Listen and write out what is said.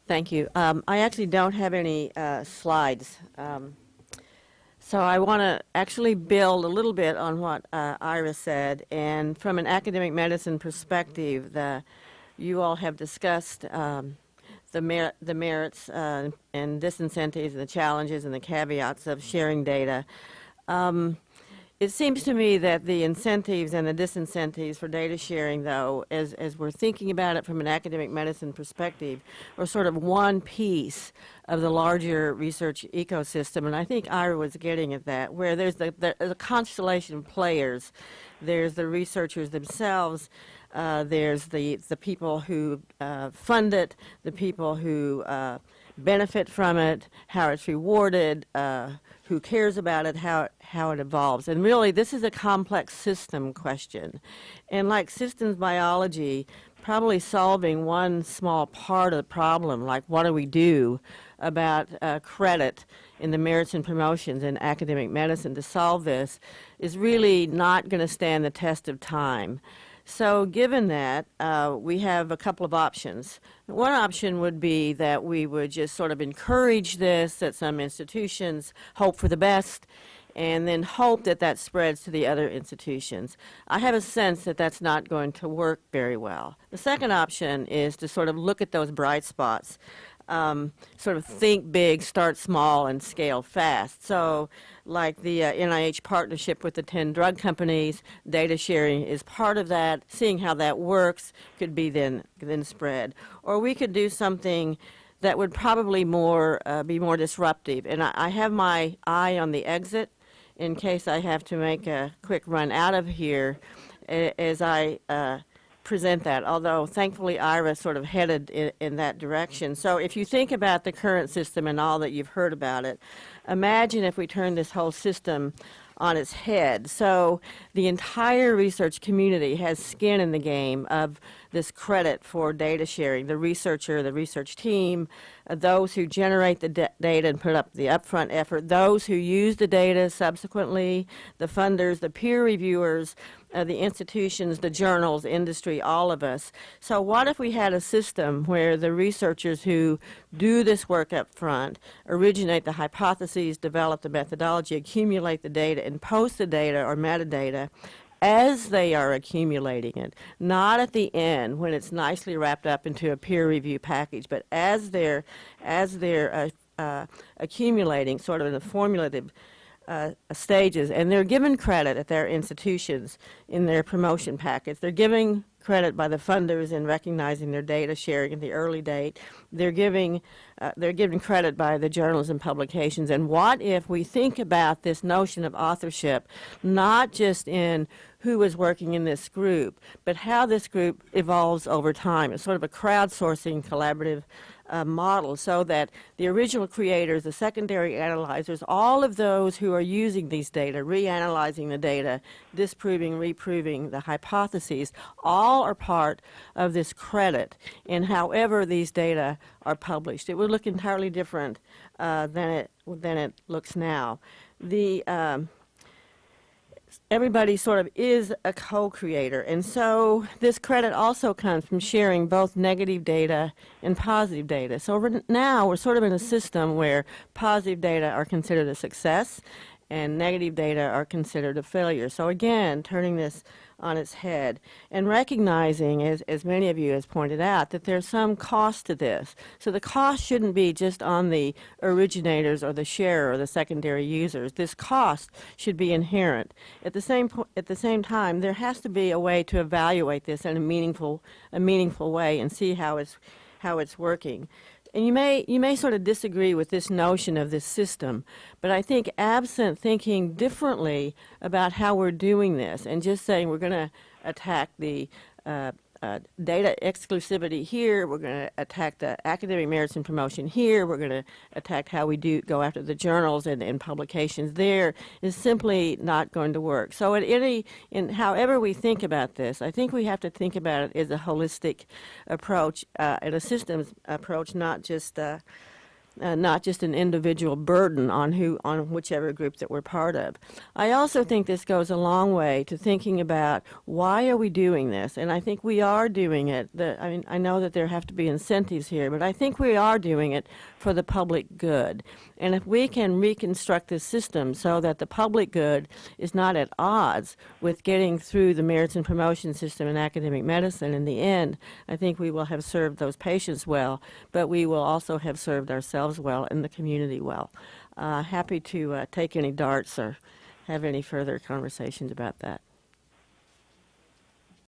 Thank you. I actually don't have any slides. So I want to actually build a little bit on what Ira said. And from an academic medicine perspective, you all have discussed the merits and disincentives and the challenges and the caveats of sharing data. It seems to me that the incentives and the disincentives for data sharing, though, as we're thinking about it from an academic medicine perspective, are sort of one piece of the larger research ecosystem. And I think Ira was getting at that, where there's the constellation of players. There's the researchers themselves. There's the people who fund it, the people who benefit from it, how it's rewarded, who cares about it, how it evolves. And really, this is a complex system question. And like systems biology, probably solving one small part of the problem, like what do we do about credit in the merits and promotions in academic medicine to solve this, is really not going to stand the test of time. So given that, we have a couple of options. One option would be that we would just sort of encourage this at some institutions, hope for the best, and then hope that that spreads to the other institutions. I have a sense that that's not going to work very well. The second option is to sort of look at those bright spots, sort of think big, start small, and scale fast. So like the NIH partnership with the 10 drug companies, data sharing is part of that. Seeing how that works could be then spread. Or we could do something that would probably be more disruptive. And I have my eye on the exit in case I have to make a quick run out of here as I present that, although thankfully Ira sort of headed in that direction. So if you think about the current system and all that you've heard about it, imagine if we turn this whole system on its head. So the entire research community has skin in the game of this credit for data sharing, the researcher, the research team, those who generate the data and put up the upfront effort, those who use the data subsequently, the funders, the peer reviewers, the institutions, the journals, industry, all of us. So what if we had a system where the researchers who do this work up front, originate the hypotheses, develop the methodology, accumulate the data, and post the data or metadata as they are accumulating it, not at the end when it's nicely wrapped up into a peer review package, but as they're accumulating sort of in the formulative stages, and they're given credit at their institutions in their promotion packets. They're giving credit by the funders in recognizing their data sharing at the early date. They're giving credit by the journals and publications. And what if we think about this notion of authorship, not just in who is working in this group, but how this group evolves over time. It's sort of a crowdsourcing collaborative model, so that the original creators, the secondary analyzers, all of those who are using these data, reanalyzing the data, disproving, reproving the hypotheses, all are part of this credit in however these data are published. It would look entirely different than it looks now. Everybody sort of is a co-creator, and so this credit also comes from sharing both negative data and positive data. So now we're sort of in a system where positive data are considered a success and negative data are considered a failure. So again, turning this on its head and recognizing, as many of you has pointed out, that there's some cost to this. So the cost shouldn't be just on the originators or the sharer or the secondary users. This cost should be inherent. At the same time, there has to be a way to evaluate this in a meaningful way and see how it's working. And you may sort of disagree with this notion of this system, but I think absent thinking differently about how we're doing this and just saying we're going to attack the data exclusivity here, we're going to attack the academic merits and promotion here, we're going to attack how we go after the journals and publications there, is simply not going to work. So in however we think about this, I think we have to think about it as a holistic approach and a systems approach, not just not just an individual burden on whichever group that we're part of. I also think this goes a long way to thinking about why are we doing this, and I think we are doing it. I know that there have to be incentives here, but I think we are doing it for the public good. And if we can reconstruct this system so that the public good is not at odds with getting through the merits and promotion system in academic medicine, in the end, I think we will have served those patients well, but we will also have served ourselves well and the community well. Happy to take any darts or have any further conversations about that.